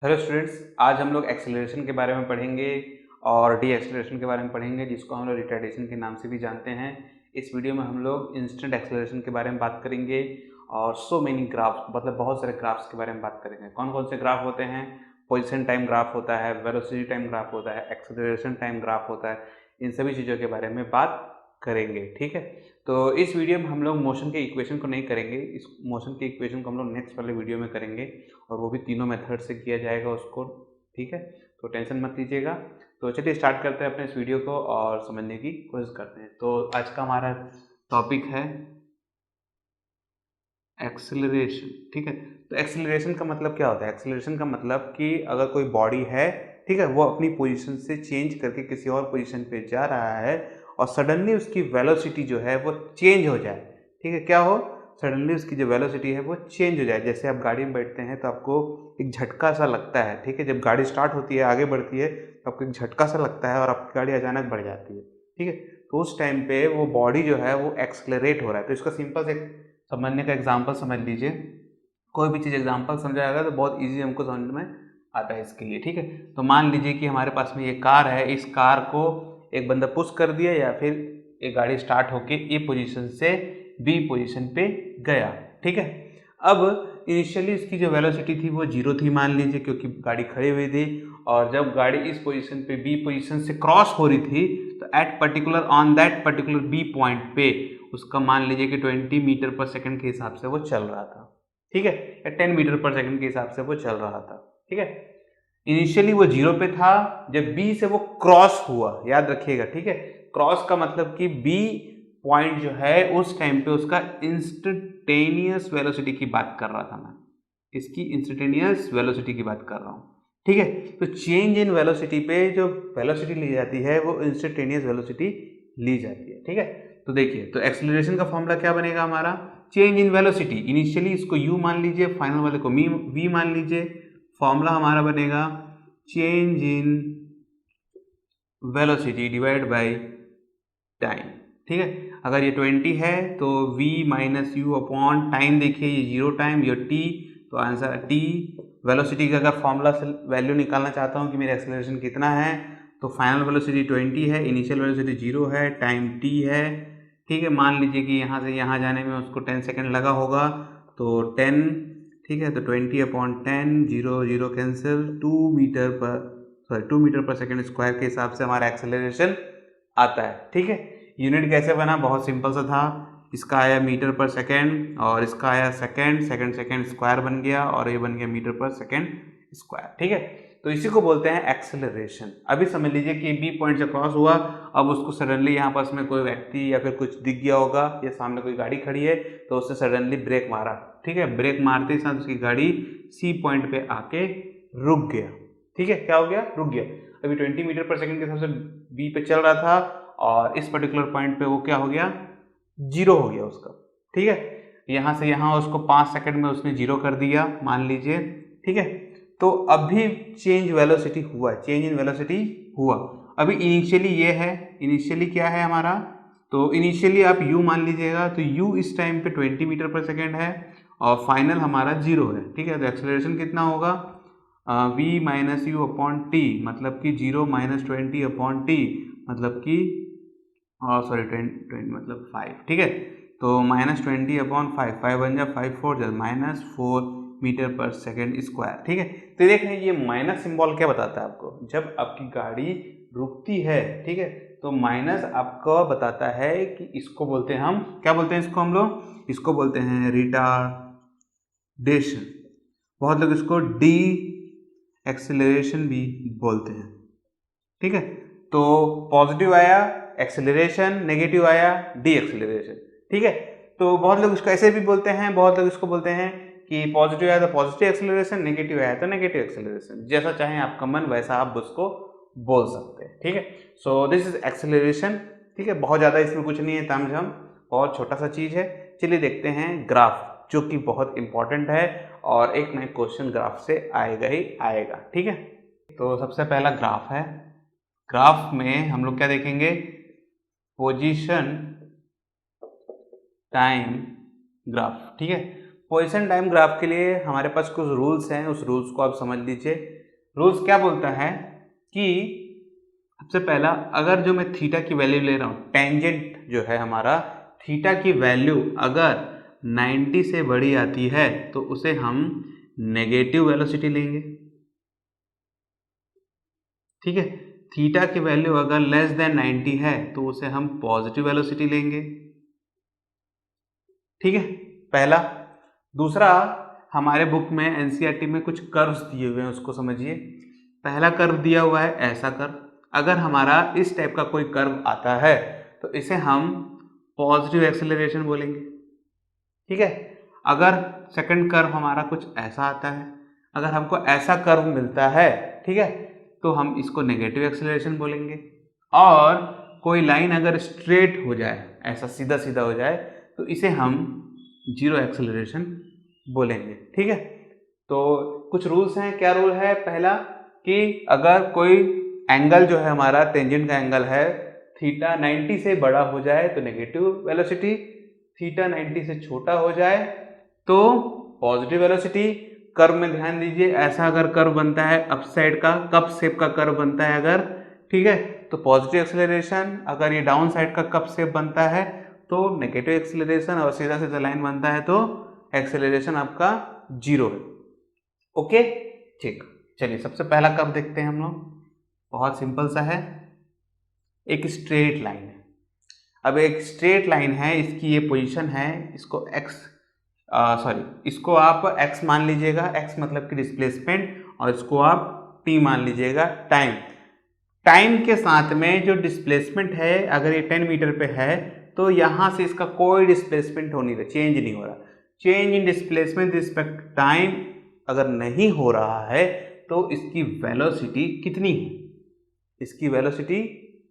Hello students, आज हम लोग एक्सेलरेशन के बारे में पढ़ेंगे और डी एक्सेलरेशन के बारे में पढ़ेंगे, जिसको हम लोग रिटार्डेशन के नाम से भी जानते हैं। इस वीडियो में हम लोग इंस्टेंट एक्सेलरेशन के बारे में बात करेंगे और सो मेनी ग्राफ्स, मतलब बहुत सारे ग्राफ्स के बारे में बात करेंगे। कौन कौन से ग्राफ होते हैं? पोजीशन टाइम ग्राफ होता है, वेलोसिटी टाइम ग्राफ होता है, एक्सेलरेशन टाइम ग्राफ होता है। इन सभी चीज़ों के बारे में बात करेंगे, ठीक है। तो इस वीडियो में हम लोग मोशन के इक्वेशन को नहीं करेंगे, इस मोशन के इक्वेशन को हम लोग नेक्स्ट वाले वीडियो में करेंगे और वो भी तीनों मेथड से किया जाएगा उसको, ठीक है। तो टेंशन मत लीजिएगा। तो चलिए स्टार्ट करते हैं अपने इस वीडियो को और समझने की कोशिश करते हैं। तो आज का हमारा टॉपिक है एक्सेलरेशन, ठीक है। तो एक्सेलरेशन का मतलब क्या होता है? एक्सेलरेशन का मतलब कि अगर कोई बॉडी है, ठीक है, वो अपनी पोजीशन से चेंज करके किसी और पोजीशन पे जा रहा है और सडनली उसकी वेलोसिटी जो है वो चेंज हो जाए, ठीक है। क्या हो? सडनली उसकी जो वेलोसिटी है वो चेंज हो जाए। जैसे आप गाड़ी में बैठते हैं तो आपको एक झटका सा लगता है, ठीक है। जब गाड़ी स्टार्ट होती है, आगे बढ़ती है, तो आपको एक झटका सा लगता है और आपकी गाड़ी अचानक बढ़ जाती है, ठीक है। तो उस टाइम पे वो बॉडी जो है वो एक्सलरेट हो रहा है। तो इसका सिंपल से समझने का एग्जाम्पल समझ लीजिए। कोई भी चीज़ एग्जाम्पल समझाएगा तो बहुत इजी हमको समझ में आता है इसके लिए, ठीक है। तो मान लीजिए कि हमारे पास में ये कार है, इस कार को एक बंदा पुश कर दिया या फिर एक गाड़ी स्टार्ट होके ए पोजीशन से बी पोजीशन पे गया, ठीक है। अब इनिशियली इसकी जो वेलोसिटी थी वो जीरो थी मान लीजिए, क्योंकि गाड़ी खड़ी हुई थी। और जब गाड़ी इस पोजीशन पे बी पोजीशन से क्रॉस हो रही थी तो at particular on that particular B point पे उसका मान लीजिए कि 20 मीटर पर सेकंड के हिसाब से वो चल रहा था, ठीक है, या 10 मीटर पर सेकंड के हिसाब से वो चल रहा था, ठीक है। इनिशियली वो जीरो पे था, जब बी से वो क्रॉस हुआ, याद रखिएगा, ठीक है। क्रॉस का मतलब कि बी पॉइंट जो है उस टाइम पे उसका इंस्टेंटेनियस वेलोसिटी की बात कर रहा था मैं, इसकी इंस्टेंटेनियस वेलोसिटी की बात कर रहा हूँ, ठीक है। तो चेंज इन वेलोसिटी पे जो वेलोसिटी ली जाती है वो इंस्टेंटेनियस वेलोसिटी ली जाती है, ठीक है। तो देखिए, तो एक्सेलरेशन का फॉर्मूला क्या बनेगा हमारा? चेंज इन वेलोसिटी, इनिशियली इसको u मान लीजिए, फाइनल वाले को v मान लीजिए। फॉर्मूला हमारा बनेगा change in velocity divide by time, ठीक है। अगर ये 20 है तो v minus you upon time, देखिए ये जीरो टाइम, ये t, तो आंसर t। वेलोसिटी का अगर फॉर्मूला से वैल्यू निकालना चाहता हूँ कि मेरा एक्सेलरेशन कितना है, तो फाइनल वेलोसिटी 20 है, इनिशियल वेलोसिटी जीरो है, टाइम t है, ठीक है। मान लीजिए कि यहाँ से यहाँ जाने में उसको 10 सेकेंड लगा होगा, तो 10, ठीक है। तो 20 upon 10, zero zero cancel, 2 metre per second square के हिसाब से हमारा एक्सेलरेशन आता है, ठीक है। यूनिट कैसे बना? बहुत सिंपल सा था। इसका आया मीटर पर सेकेंड और इसका आया सेकेंड, सेकेंड सेकेंड स्क्वायर बन गया और ये बन गया मीटर पर सेकेंड स्क्वायर, ठीक है। तो इसी को बोलते हैं एक्सेलरेशन। अभी समझ लीजिए कि बी पॉइंट से क्रॉस हुआ, अब उसको सडनली यहाँ पास में कोई व्यक्ति या फिर कुछ दिख गया होगा, या सामने कोई गाड़ी खड़ी है तो उसने सडनली ब्रेक मारा, ठीक है। ब्रेक मारते ही साथ उसकी गाड़ी सी पॉइंट पे आके रुक गया, ठीक है। क्या हो गया? रुक गया। अभी 20 मीटर पर सेकंड के हिसाब से बी पे चल रहा था और इस पर्टिकुलर पॉइंट पे वो क्या हो गया? जीरो हो गया उसका, ठीक है। यहाँ से यहाँ उसको 5 सेकंड में उसने जीरो कर दिया मान लीजिए, ठीक है। तो अभी चेंज वेलोसिटी हुआ, चेंज इन वेलोसिटी हुआ। अभी इनिशियली ये है, इनिशियली क्या है हमारा? तो इनिशियली आप u मान लीजिएगा, तो u इस टाइम पे 20 मीटर पर सेकेंड है और फाइनल हमारा जीरो है, ठीक है। तो एक्सेलरेशन कितना होगा? v minus you upon T, मतलब कि 0 माइनस 20 अपॉन टी, मतलब कि सॉरी 20 मतलब 5, ठीक है। तो माइनस 20 अपॉन 5, 5 बन जाए 5 4 जब minus 4 metre per second square, ठीक है। तो देखें ये माइनस सिंबल क्या बताता है आपको? जब आपकी गाड़ी रुकती है, ठीक है, तो माइनस आपको बताता है कि इसको बोलते हैं हम, क्या बोलते हैं इसको हम लोग? इसको बोलते हैं रिटार्डेशन। बहुत लोग इसको डी एक्सेलरेशन भी बोलते हैं, ठीक है। तो पॉजिटिव आया एक्सेलरेशन, नेगेटिव आया डी एक्सेलरेशन, ठीक है। तो बहुत लोग इसको ऐसे भी बोलते हैं, बहुत लोग इसको बोलते हैं कि पॉजिटिव आया तो पॉजिटिव एक्सेलरेशन, नेगेटिव आया तो नेगेटिव एक्सेलरेशन। जैसा चाहें आपका मन वैसा आप उसको बोल सकते हैं, ठीक है। सो दिस इज एक्सेलरेशन, ठीक है। बहुत ज़्यादा इसमें कुछ नहीं है, तामझाम, बहुत छोटा सा चीज़ है। चलिए देखते हैं ग्राफ, जो कि बहुत इंपॉर्टेंट है और एक ना एक क्वेश्चन ग्राफ से आएगा ही आएगा, ठीक है। तो सबसे पहला ग्राफ है। ग्राफ में हम लोग क्या देखेंगे? पोजीशन टाइम ग्राफ, ठीक है। पोजीशन टाइम ग्राफ के लिए हमारे पास कुछ रूल्स हैं, उस रूल्स को आप समझ लीजिए। रूल्स क्या बोलता है कि सबसे पहला, अगर जो मैं थीटा की वैल्यू ले रहा हूँ, टेंजेंट जो है हमारा, थीटा की वैल्यू अगर 90 से बड़ी आती है तो उसे हम नेगेटिव वेलोसिटी लेंगे। ठीक है, थीटा की वैल्यू अगर लेस देन 90 है तो उसे हम पॉजिटिव वेलोसिटी लेंगे। ठीक है, पहला। दूसरा, हमारे बुक में एनसीईआरटी में कुछ कर्व्स दिए हुए हैं, उसको समझिए। पहला कर्व दिया हुआ है ऐसा कर्व, अगर हमारा इस टाइप का कोई कर्व आता है तो इसे हम पॉजिटिव एक्सेलरेशन बोलेंगे। ठीक है, अगर सेकंड कर्व हमारा कुछ ऐसा आता है, अगर हमको ऐसा कर्व मिलता है, ठीक है, तो हम इसको नेगेटिव एक्सेलरेशन बोलेंगे। और कोई लाइन अगर स्ट्रेट हो जाए, ऐसा सीधा सीधा हो जाए, तो इसे हम जीरो एक्सेलरेशन बोलेंगे। ठीक है, तो कुछ रूल्स हैं। क्या रूल है? पहला कि अगर कोई एंगल जो है हमारा टेंजेंट का एंगल है, थीटा 90 से बड़ा हो जाए तो नेगेटिव वेलोसिटी, थीटा 90 से छोटा हो जाए तो पॉजिटिव वेलोसिटी। कर्व में ध्यान दीजिए, ऐसा अगर कर्व बनता है अप साइड का, कप शेप का कर्व बनता है अगर, ठीक है, तो पॉजिटिव एक्सेलरेशन। अगर ये डाउन साइड का कप शेप बनता है तो नेगेटिव एक्सेलरेशन, और सीधा सीधा लाइन बनता है तो एक्सेलरेशन आपका जीरो है। ओके, ठीक। चलिए, सबसे पहला कर्व देखते हैं हम लोग। बहुत सिंपल सा है, एक स्ट्रेट लाइन है। अब एक स्ट्रेट लाइन है, इसकी ये पोजीशन है, इसको इसको आप x मान लीजिएगा, x मतलब कि डिस्प्लेसमेंट, और इसको आप t मान लीजिएगा, टाइम। टाइम के साथ में जो डिस्प्लेसमेंट है, अगर ये 10 मीटर पे है तो यहाँ से इसका कोई डिस्प्लेसमेंट हो नहीं रहा, चेंज नहीं हो रहा। Change in displacement respect time अगर नहीं हो रहा है तो इसकी वेलोसिटी कितनी है? इसकी वेलोसिटी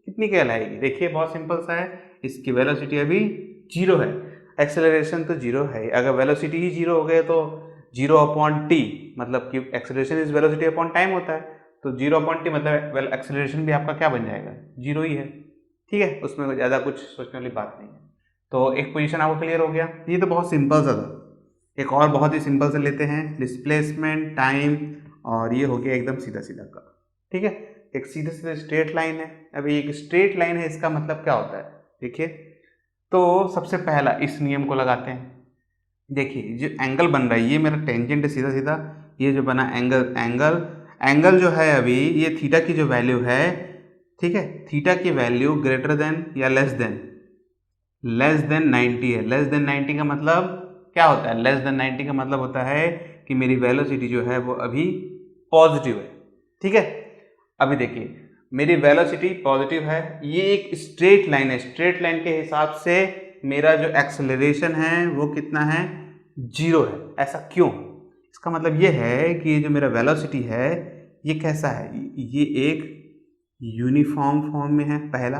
कितनी कहलाएगी? देखिए, बहुत सिंपल सा है, इसकी वेलोसिटी अभी जीरो है, एक्सेलरेशन तो जीरो है। अगर वेलोसिटी ही जीरो हो गए तो जीरो अपॉन टी, मतलब कि acceleration is velocity upon time होता है, तो जीरो अपॉन टी मतलब एक्सेलरेशन भी आपका क्या बन जाएगा? जीरो ही है। ठीक है, उसमें ज़्यादा कुछ सोचने वाली बात नहीं है। तो एक पोजीशन आपको क्लियर हो गया। ये तो बहुत सिंपल सा था। एक और बहुत ही सिंपल से लेते हैं, डिस्प्लेसमेंट, टाइम, और ये हो गया एकदम सीधा सीधा का। ठीक है, एक सीधे सीधे स्ट्रेट लाइन है। अभी एक स्ट्रेट लाइन है, इसका मतलब क्या होता है? देखिए, तो सबसे पहला इस नियम को लगाते हैं। देखिए, जो एंगल बन रहा है, ये मेरा टेंजेंट है सीधा सीधा, ये जो बना एंगल जो है अभी, ये थीटा की जो वैल्यू है, ठीक है, थीटा की वैल्यू ग्रेटर देन या लेस देन 90 है। लेस देन 90 का मतलब क्या होता है? लेस देन 90 का मतलब होता है कि मेरी वेलोसिटी जो है वो अभी पॉजिटिव है। ठीक है, अभी देखिए, मेरी वेलोसिटी पॉजिटिव है, ये एक स्ट्रेट लाइन है, स्ट्रेट लाइन के हिसाब से मेरा जो एक्सेलरेशन है वो कितना है? जीरो है। ऐसा क्यों? इसका मतलब ये है कि ये जो मेरा वेलोसिटी है ये कैसा है? ये एक यूनिफॉर्म फॉर्म में है, पहला।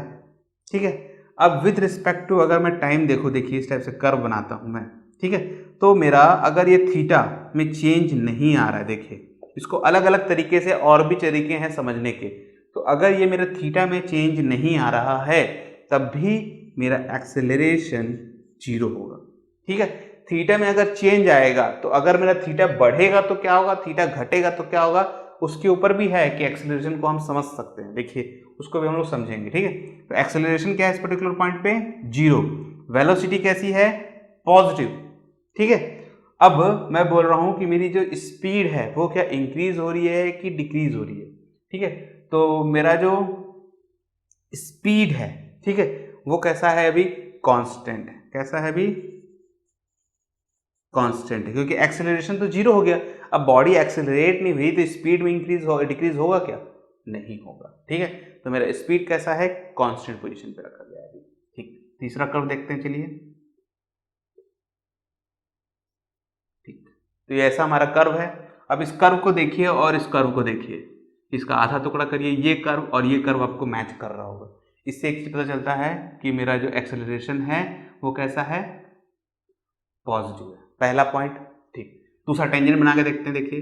ठीक है, अब विथ रिस्पेक्ट टू अगर मैं टाइम देखो, देखिए इस टाइप से कर्व बनाता हूं मैं, ठीक है, तो मेरा अगर ये थीटा में चेंज नहीं आ रहा है, देखिए इसको अलग अलग तरीके से और भी तरीके हैं समझने के, तो अगर ये मेरा थीटा में चेंज नहीं आ रहा है तब भी मेरा एक्सेलरेशन जीरो होगा। ठीक है, थीटा में अगर चेंज आएगा तो अगर मेरा थीटा बढ़ेगा तो क्या होगा, थीटा घटेगा तो क्या होगा, उसके ऊपर भी है कि एक्सेलरेशन को हम समझ सकते हैं। देखिए, उसको भी हम लोग समझेंगे। ठीक है, तो एक्सेलरेशन क्या है इस पर्टिकुलर पॉइंट पे? जीरो। वेलोसिटी कैसी है? पॉजिटिव। ठीक है, अब मैं बोल रहा हूं कि मेरी जो स्पीड है वो क्या इंक्रीज हो रही है कि डिक्रीज हो रही है? ठीक है, तो मेरा जो स्पीड है, ठीक है, वो कैसा है? अभी कांस्टेंट है। कैसा है? अभी कांस्टेंट है, क्योंकि एक्सेलरेशन तो जीरो हो गया। अब बॉडी एक्सेलरेट नहीं हुई तो स्पीड में इंक्रीज होगा, डिक्रीज होगा क्या? नहीं होगा। ठीक है, तो मेरा स्पीड कैसा है? कांस्टेंट पोजीशन पे रखा गया है अभी। ठीक, तीसरा कर्व देखते हैं, चलिए। ठीक, तो ये ऐसा हमारा कर्व है। अब इस कर्व को देखिए और इस कर्व को देखिए, इसका आधा टुकड़ा करिए, ये कर्व और ये कर्व आपको मैच कर रहा होगा। इससे एक चीज पता चलता है कि मेरा जो एक्सेलरेशन है वो कैसा है? पॉजिटिव है। पहला पॉइंट। ठीक, दूसरा टेंजेंट बना के देखते हैं। देखिए,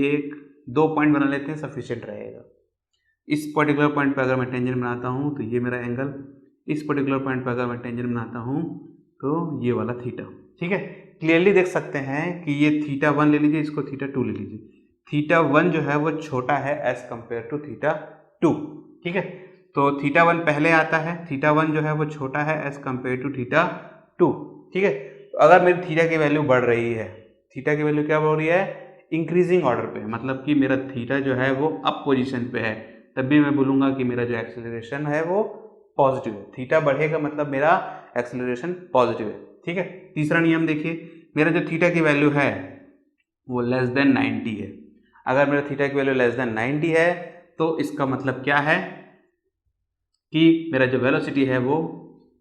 एक दो पॉइंट बना लेते हैं, सफिशिएंट रहेगा। इस पर्टिकुलर पॉइंट पे अगर मैं टेंजेंट बनाता हूँ तो ये मेरा एंगल, इस पर्टिकुलर पॉइंट पे अगर मैं टेंजेंट बनाता हूँ तो ये वाला थीटा। ठीक है, क्लियरली देख सकते हैं कि ये थीटा 1 ले लीजिए, इसको थीटा 2 ले लीजिए। थीटा 1 जो है वो छोटा है एज कंपेयर टू थीटा 2, ठीक है। तो थीटा 1 पहले आता है, थीटा 1 जो है वो छोटा है एज कंपेयर टू थीटा 2, ठीक है। तो अगर मेरी थीटा की वैल्यू बढ़ रही है, थीटा की वैल्यू क्या बढ़ रही है, इंक्रीजिंग ऑर्डर पे, मतलब कि मेरा थीटा जो है वो अप पोजीशन पे है, तब भी मैं बोलूँगा कि मेरा जो एक्सेलरेशन है वो पॉजिटिव है। थीटा बढ़ेगा मतलब मेरा एक्सेलरेशन पॉजिटिव है, ठीक है। तीसरा नियम देखिए, मेरा जो थीटा की वैल्यू है वो लेस देन 90 है। अगर मेरा थीटा की वैल्यू लेस देन 90 है तो इसका मतलब क्या है कि मेरा जो वेलोसिटी है वो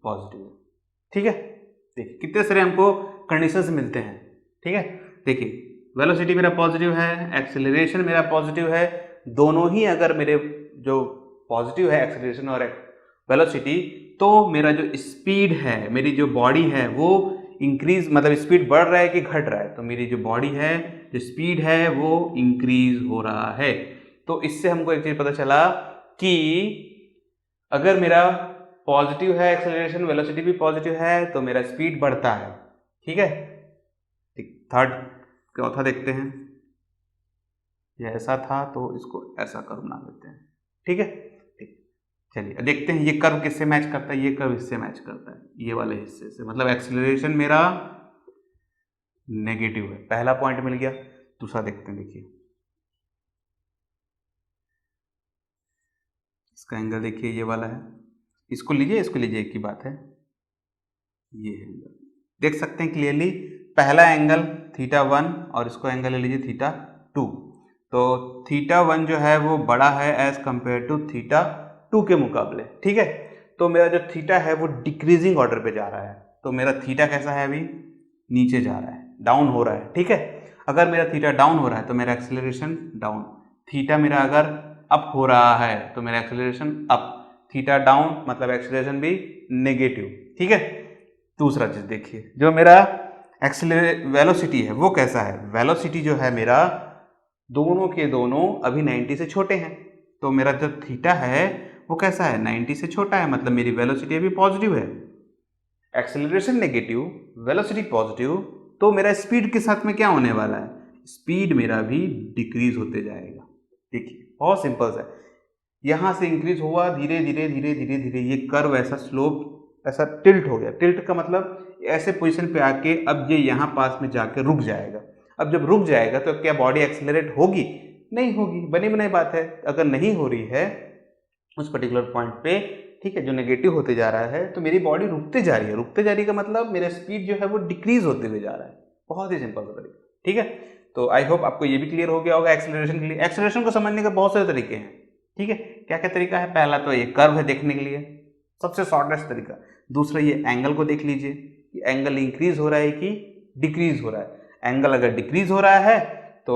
पॉजिटिव है, ठीक है। देखिए कितने सारे हमको कंडीशंस मिलते हैं, ठीक है। देखिए वेलोसिटी मेरा पॉजिटिव है, एक्सेलरेशन मेरा पॉजिटिव है, दोनों ही अगर मेरे जो पॉजिटिव है एक्सेलरेशन और वेलोसिटी, तो मेरा जो स्पीड है, मेरी जो बॉडी है वो इंक्रीज, मतलब स्पीड बढ़ रहा है कि घट रहा है, तो मेरी जो बॉडी है, जो स्पीड है वो इंक्रीज हो रहा है। तो इससे हमको एक चीज पता चला कि अगर मेरा पॉजिटिव है एक्सेलरेशन, वेलोसिटी भी पॉजिटिव है, तो मेरा स्पीड बढ़ता है, ठीक है। थर्ड चौथा देखते हैं, ये ऐसा था तो इसको ऐसा कर्व बना देते हैं, ठीक है। ठीक, चलिए देखते हैं ये कर्व किससे मैच करता है, ये कर्व इससे मैच करता है, ये वाले हिस्से से, मतलब एक्सेलरेशन मेरा नेगेटिव है, पहला पॉइंट मिल गया। दूसरा देखते हैं, देखिए इसका एंगल देखिए, ये वाला है, इसको लीजिए, इसको लीजिए, एक ही बात है, ये एंगल देख सकते हैं क्लियरली, पहला एंगल थीटा 1 और इसको एंगल ले लीजिए थीटा 2। तो थीटा 1 जो है वो बड़ा है एज कंपेयर टू थीटा 2 के मुकाबले, ठीक है। तो मेरा जो थीटा है वो डिक्रीजिंग ऑर्डर पे जा रहा है, तो मेरा थीटा कैसा है, अभी नीचे जा रहा है, डाउन हो रहा है, ठीक है। अगर मेरा थीटा डाउन हो रहा है तो मेरा एक्सेलरेशन डाउन, थीटा मेरा अगर अप हो रहा है तो मेरा एक्सेलरेशन अप, थीटा डाउन मतलब एक्सेलरेशन भी नेगेटिव, ठीक है। दूसरा चीज देखिए, जो मेरा वेलोसिटी है वो कैसा है, वेलोसिटी जो है मेरा दोनों के दोनों अभी 90 से छोटे हैं, तो मेरा जो थीटा है वो कैसा है, 90 से छोटा है, मतलब मेरी वेलोसिटी अभी पॉजिटिव है, एक्सेलरेशन नेगेटिव, वेलोसिटी पॉजिटिव, तो मेरा स्पीड के साथ में क्या होने वाला है, स्पीड मेरा भी डिक्रीज होते जाएगा। देखिए बहुत सिंपल है, यहां से इंक्रीज हुआ धीरे धीरे धीरे धीरे धीरे, ये कर्व ऐसा स्लोप ऐसा टिल्ट हो गया, टिल्ट का मतलब ऐसे पोजीशन पे आके अब ये यहाँ पास में जाके रुक जाएगा। अब जब रुक जाएगा तो क्या बॉडी एक्सेलरेट होगी, नहीं होगी, बनी बनाई बात है। अगर नहीं हो रही है उस पर्टिकुलर पॉइंट पे, ठीक है, जो नेगेटिव होते जा रहा है, तो मेरी बॉडी रुकते जा रही है, रुकते जा रही का मतलब मेरा स्पीड जो है वो डिक्रीज होते हुए जा रहा है। बहुत ही सिंपल सा तरीका, ठीक है। तो आई होप आपको ये भी क्लियर हो गया होगा एक्सेलरेशन के लिए। एक्सेलरेशन को समझने के बहुत सारे तरीके हैं, ठीक है। क्या क्या तरीका है, पहला तो ये कर्व है देखने के लिए, सबसे शॉर्टेस्ट तरीका। दूसरा ये एंगल को देख लीजिए कि एंगल इंक्रीज हो रहा है कि डिक्रीज हो रहा है। एंगल अगर डिक्रीज हो रहा है तो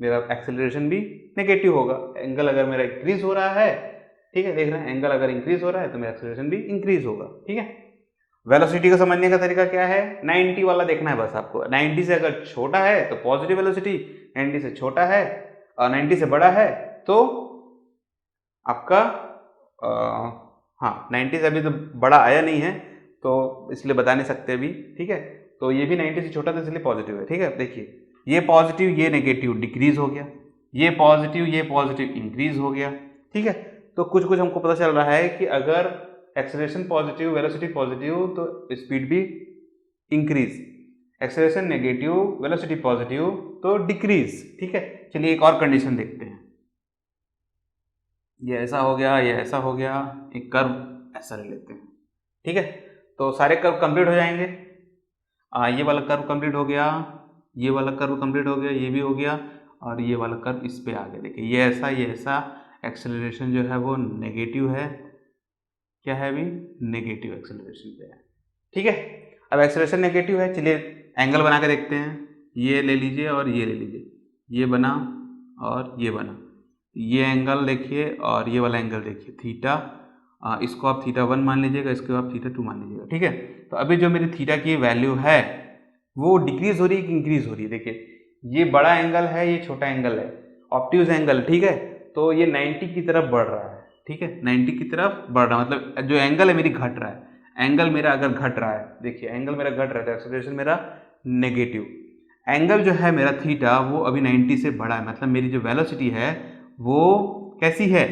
मेरा एक्सेलरेशन भी नेगेटिव होगा, एंगल अगर मेरा इंक्रीज हो रहा है, ठीक है, देख रहे हैं, एंगल अगर इंक्रीज हो रहा है तो मेरा एक्सेलरेशन भी इंक्रीज होगा, ठीक है। वेलोसिटी को समझने का तरीका क्या है, 90 वाला देखना है बस आपको। 90 से अगर छोटा है तो पॉजिटिव वेलोसिटी, 90 से छोटा है और 90 से बड़ा है तो आपका हाँ 90 से अभी तो बड़ा आया नहीं है तो इसलिए बता नहीं सकते अभी, ठीक है। तो ये भी 90 से छोटा था इसलिए पॉजिटिव है, ठीक है। देखिए ये पॉजिटिव ये नेगेटिव डिक्रीज हो गया, ये पॉजिटिव इंक्रीज हो गया, ठीक है। तो कुछ कुछ हमको पता चल रहा है कि अगर एक्सेलरेशन पॉजिटिव, वेलोसिटी पॉजिटिव तो स्पीड भी increase, acceleration negative, velocity positive तो डिक्रीज, ठीक है। चलिए एक और कंडीशन देखते हैं, ये ऐसा हो गया, ये ऐसा हो गया, एक कर्व ऐसा ले लेते हैं, ठीक है। तो सारे कर्व कंप्लीट हो जाएंगे, ये वाला कर्व कंप्लीट हो गया, ये वाला कर्व कंप्लीट हो गया, ये भी हो गया, और ये वाला कर्व इस पे आ गया। देखिए ये ऐसा एक्सेलरेशन जो है वो नेगेटिव है, क्या है अभी नेगेटिव एक्सेलरेशन पे है, ठीक है। अब एक्सेलरेशन नेगेटिव है, चलिए एंगल बना के देखते हैं, ये ले लीजिए और ये ले लीजिए, ये बना और ये बना, ये एंगल देखिए और ये वाला एंगल देखिए थीटा, इसको आप थीटा 1 मान लीजिएगा, इसको आप थीटा 2 मान लीजिएगा, ठीक है। तो अभी जो मेरी थीटा की वैल्यू है वो डिक्रीज हो रही है कि इंक्रीज हो रही है, देखिए ये बड़ा एंगल है, ये छोटा एंगल है, ऑब्ट्यूज एंगल, ठीक है। तो ये 90 की तरफ बढ़ रहा है, ठीक है, 90 की तरफ बढ़ रहा है, मतलब जो एंगल है मेरी घट रहा है, एंगल मेरा अगर घट रहा है, देखिए एंगल मेरा घट रहा है तो एक्सेलरेशन मेरा नेगेटिव। एंगल जो है मेरा थीटा वो अभी 90 से बड़ा है, मतलब मेरी जो वेलोसिटी है वो कैसी है,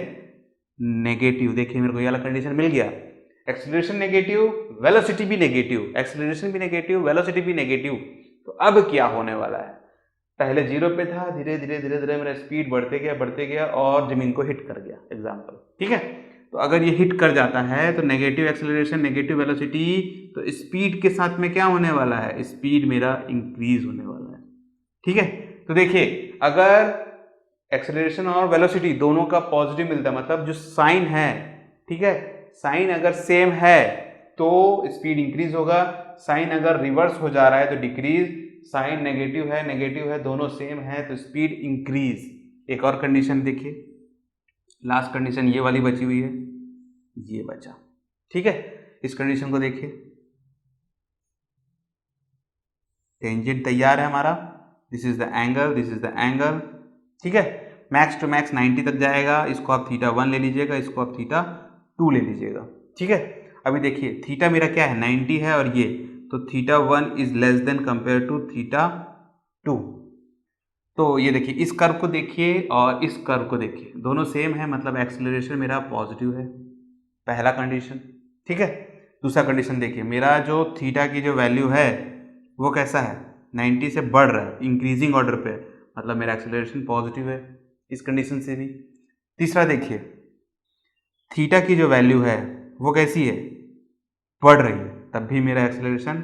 नेगेटिव। देखिए मेरे को ये वाला कंडीशन मिल गया, एक्सेलरेशन नेगेटिव, वेलोसिटी भी नेगेटिव, एक्सेलरेशन भी नेगेटिव, वेलोसिटी भी नेगेटिव। तो अब क्या होने वाला है, पहले 0 पे था, धीरे धीरे धीरे धीरे मेरा स्पीड बढ़ते गया और जमीन को हिट कर गया, एग्जाम्पल, ठीक है। तो अगर ये हिट कर जाता है तो नेगेटिव एक्सेलरेशन, नेगेटिव वेलोसिटी, तो स्पीड के साथ में क्या होने वाला है, स्पीड मेरा इंक्रीज होने वाला है, ठीक है। तो देखिए अगर एक्सेलरेशन और वेलोसिटी दोनों का पॉजिटिव मिलता है, मतलब जो साइन है, ठीक है, साइन अगर सेम है तो स्पीड इंक्रीज होगा, साइन अगर रिवर्स हो जा रहा है तो डिक्रीज, साइन नेगेटिव है, दोनों सेम है तो स्पीड इंक्रीज। एक और कंडीशन देखिए, लास्ट कंडीशन ये वाली बची हुई है, ये बचा, ठीक है। इस कंडीशन को देखिए, टेंजेंट तैयार है हमारा, दिस इज द एंगल, ठीक है। मैक्स टू मैक्स 90 तक जाएगा, इसको आप थीटा 1 ले लीजिएगा, इसको आप थीटा 2 ले लीजिएगा, ठीक है। अभी देखिए थीटा मेरा क्या है, 90 है, और ये तो theta 1 is less than compare to theta 2। तो ये देखिए इस कर्व को देखिए और इस कर्व को देखिए, दोनों सेम है, मतलब एक्सेलरेशन मेरा पॉजिटिव है, पहला कंडीशन, ठीक है। दूसरा कंडीशन देखिए, मेरा जो थीटा की जो वैल्यू है वो कैसा है, 90 से बढ़ रहा है, इंक्रीजिंग ऑर्डर पे, मतलब मेरा एक्सेलरेशन पॉजिटिव है इस कंडीशन से भी। तीसरा देखिए, थीटा की जो वैल्यू है वो कैसी है, बढ़ रही है, तब भी मेरा एक्सेलरेशन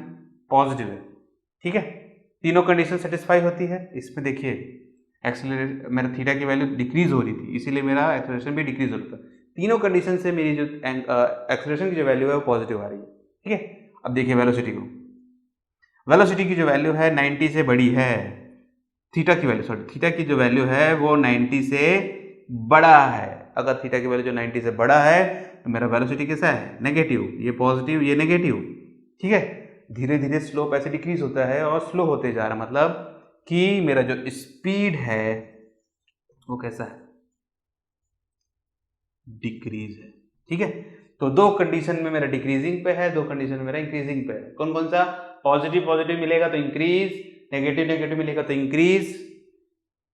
पॉजिटिव है, ठीक है। तीनों कंडीशन सेटिस्फाई होती है। इसमें देखिए एक्सेलरेशन, मेरा थीटा की वैल्यू डिक्रीज हो रही थी, इसीलिए मेरा एक्सेलरेशन भी डिक्रीज हो रहा था। तीनों कंडीशन से मेरी जो एक्सेलरेशन की जो वैल्यू है वो पॉजिटिव आ रही है, ठीक है। अब देखिए वेलोसिटी को, वेलोसिटी की जो वैल्यू है 90 से बड़ी है, थीटा की वैल्यू, सॉरी, थीटा की जो वैल्यू है वो 90 से बड़ा है। अगर थीटा की वैल्यू जो 90 से बड़ा है तो मेरा वेलोसिटी कैसा है, नेगेटिव, ये पॉजिटिव ये नेगेटिव, ठीक है। धीरे धीरे स्लोप ऐसे डिक्रीज होता है और स्लो होते जा रहा है, मतलब कि मेरा जो स्पीड है वो कैसा है, डिक्रीज है, ठीक है। तो दो कंडीशन में मेरा डिक्रीजिंग पे है, दो कंडीशन में मेरा इंक्रीजिंग पे है। कौन कौन सा, पॉजिटिव पॉजिटिव मिलेगा तो इंक्रीज, नेगेटिव नेगेटिव मिलेगा तो इंक्रीज,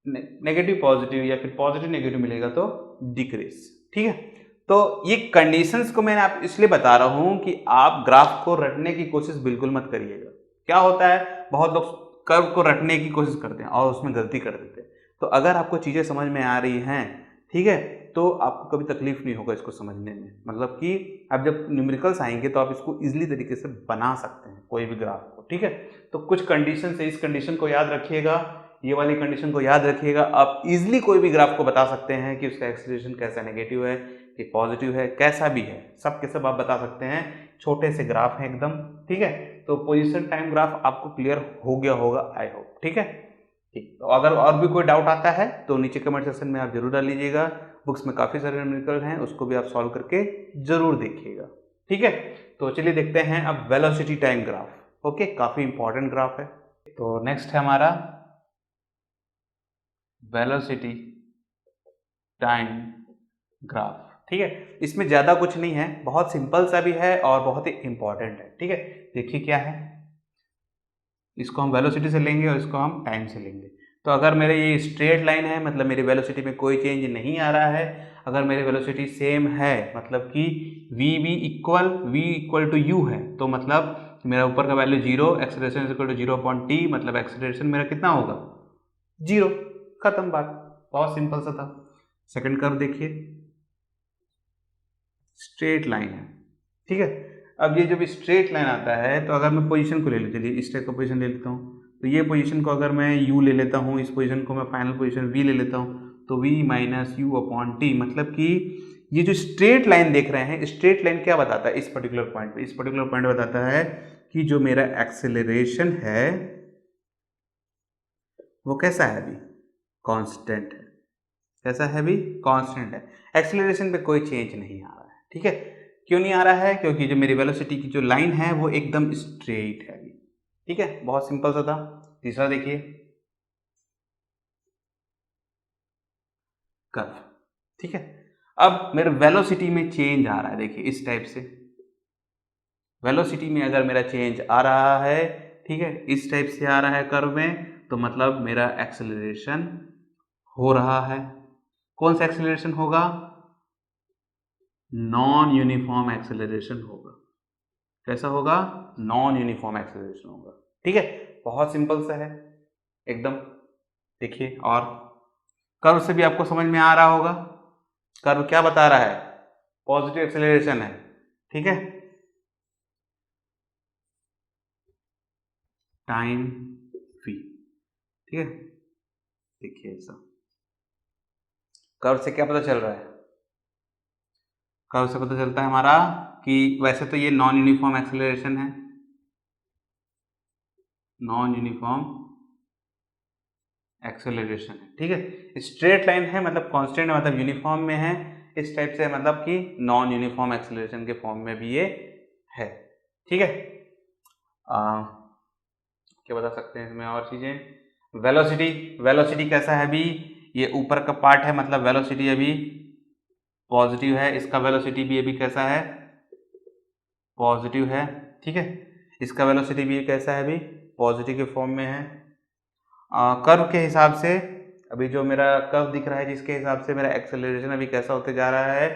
नेगेटिव पॉजिटिव या फिर पॉजिटिव नेगेटिव मिलेगा तो डिक्रीज, ठीक है। तो ये कंडीशंस को मैंने आप इसलिए बता रहा हूं कि आप ग्राफ को रटने की कोशिश बिल्कुल मत करिएगा। क्या होता है, बहुत लोग कर्व को रटने की कोशिश करते हैं और उसमें गलती कर देते हैं। तो अगर आपको चीजें समझ में आ रही हैं, ठीक है, तो आपको कभी तकलीफ नहीं होगा इसको समझने में, मतलब कि आप जब न्यूमेरिकल्स आएंगे तो आप इसको इजीली तरीके से बना सकते हैं कोई भी ग्राफ को, ठीक है। तो कुछ कंडीशन से इस कंडीशन को याद रखिएगा, ये वाली कंडीशन को याद रखिएगा, आप इजीली कोई भी ग्राफ को बता सकते हैं कि उसका एक्सेलरेशन कैसा नेगेटिव है कि पॉजिटिव है, कैसा भी है, सब के सब आप बता सकते हैं। छोटे से ग्राफ हैं एकदम, ठीक है। तो पोजीशन टाइम ग्राफ आपको क्लियर हो गया होगा, आई होप, ठीक है। ठीक, तो अगर और भी कोई डाउट आता है तो नीचे कमेंट सेक्शन में आप जरूर डाल लीजिएगा। बुक्स में काफ़ी सारे न्यूमेरिकल हैं, उसको भी आप सॉल्व करके जरूर देखिएगा, ठीक है। तो चलिए देखते हैं अब वेलोसिटी टाइम ग्राफ, ओके, काफ़ी इंपॉर्टेंट ग्राफ है। तो नेक्स्ट है हमारा वेलोसिटी टाइम ग्राफ, ठीक है। इसमें ज़्यादा कुछ नहीं है, बहुत सिंपल सा भी है और बहुत ही इंपॉर्टेंट है, ठीक है। देखिए क्या है, इसको हम वेलोसिटी से लेंगे और इसको हम टाइम से लेंगे। तो अगर मेरे ये स्ट्रेट लाइन है, मतलब मेरी वेलोसिटी में कोई चेंज नहीं आ रहा है। अगर मेरी वेलोसिटी सेम है, मतलब कि v इक्वल टू u है, तो मतलब मेरा ऊपर का value 0, acceleration is equal to 0.t, मतलब एक्सेलरेशन मेरा कितना होगा, 0, खत्म बात, बहुत सिंपल सा था। सेकंड कर्व देखिए, स्ट्रेट लाइन है, ठीक है। अब ये जब स्ट्रेट लाइन आता है तो अगर मैं पोजीशन को ले लेता हूँ, इस टाइप का पोजीशन ले लेता हूँ, तो ये पोजीशन को अगर मैं u ले लेता हूँ, इस पोजीशन को मैं फाइनल पोजीशन v ले लेता हूँ, तो v minus you upon T, मतलब कि ये जो स्ट्रेट लाइन देख रहे हैं, स्ट्रेट लाइन क्या बताता है इस पर्टिकुलर पॉइंट पे, इस पर्टिकुलर पॉइंट बताता है कि जो मेरा एक्सेलरेशन है वो कैसा है, अभी कांस्टेंट है, कैसा है, अभी कांस्टेंट है, एक्सेलरेशन पे कोई चेंज नहीं आ रहा है, ठीक है। क्यों नहीं आ रहा है, क्योंकि जो मेरी वेलोसिटी की जो लाइन है वो एकदम स्ट्रेट है अभी, ठीक है, बहुत सिंपल सा था। तीसरा देखिए कर्व, ठीक है। अब मेरे वेलोसिटी में चेंज आ रहा है, देखिए इस टाइप से वेलोसिटी में अगर मेरा चेंज आ रहा है, ठीक है, इस टाइप से आ रहा है कर्व में, तो मतलब मेरा एक्सेलरेशन हो रहा है। कौन सा एक्सेलरेशन होगा? नॉन यूनिफॉर्म एक्सेलरेशन होगा। कैसा होगा? नॉन यूनिफॉर्म एक्सेलरेशन होगा। ठीक है, बहुत सिंपल सा है एकदम। देखिए, और कर्व से भी आपको समझ में आ रहा होगा, कर्व क्या बता रहा है? पॉजिटिव एक्सेलरेशन है। ठीक है, टाइम v। ठीक है, देखिए ऐसा कर्व से क्या पता चल रहा है? कर्व से पता चलता है हमारा कि वैसे तो ये नॉन यूनिफॉर्म एक्सेलरेशन है, नॉन यूनिफॉर्म एक्सेलरेशन है। ठीक है, स्ट्रेट लाइन है मतलब कांस्टेंट है, मतलब यूनिफॉर्म में है। इस टाइप से मतलब कि नॉन यूनिफॉर्म एक्सेलरेशन के फॉर्म में भी ये है। ठीक है, क्या बता सकते हैं इसमें और चीजें? वेलोसिटी, वेलोसिटी कैसा है अभी? ये ऊपर का पार्ट है, मतलब वेलोसिटी अभी पॉजिटिव है। इसका वेलोसिटी भी अभी कैसा है? पॉजिटिव है। ठीक है, इसका वेलोसिटी भी कैसा है? अभी पॉजिटिव के फॉर्म में है। कर्व के हिसाब से अभी जो मेरा कर्व दिख रहा है, जिसके हिसाब से मेरा एक्सेलरेशन अभी कैसा होते जा रहा है,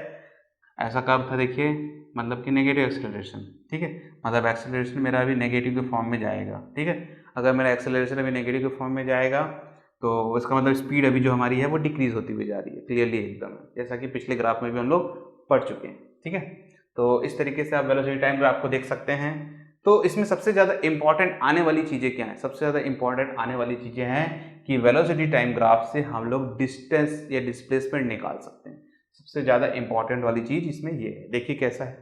ऐसा कर्व था देखिए, मतलब कि नेगेटिव एक्सेलरेशन। ठीक है, मतलब एक्सेलरेशन मेरा अभी नेगेटिव के फॉर्म में जाएगा। ठीक है, अगर मेरा एक्सेलरेशन अभी नेगेटिव के फॉर्म में जाएगा तो इसका मतलब स्पीड अभी जो हमारी है वो डिक्रीज होती हुई जा रही है, क्लियरली एकदम, जैसा कि पिछले ग्राफ में भी हम लोग पढ़ चुके हैं। ठीक है, तो इस तरीके से आप वेलोसिटी टाइम ग्राफ को देख सकते हैं। तो इसमें सबसे ज़्यादा इंपॉर्टेंट आने वाली चीज़ें क्या हैं? सबसे ज़्यादा इंपॉर्टेंट आने वाली चीज़ें हैं कि वेलोसिटी टाइम ग्राफ से हम लोग डिस्टेंस या डिस्प्लेसमेंट निकाल सकते हैं। सबसे ज़्यादा इंपॉर्टेंट वाली चीज़ इसमें ये है। देखिए कैसा है,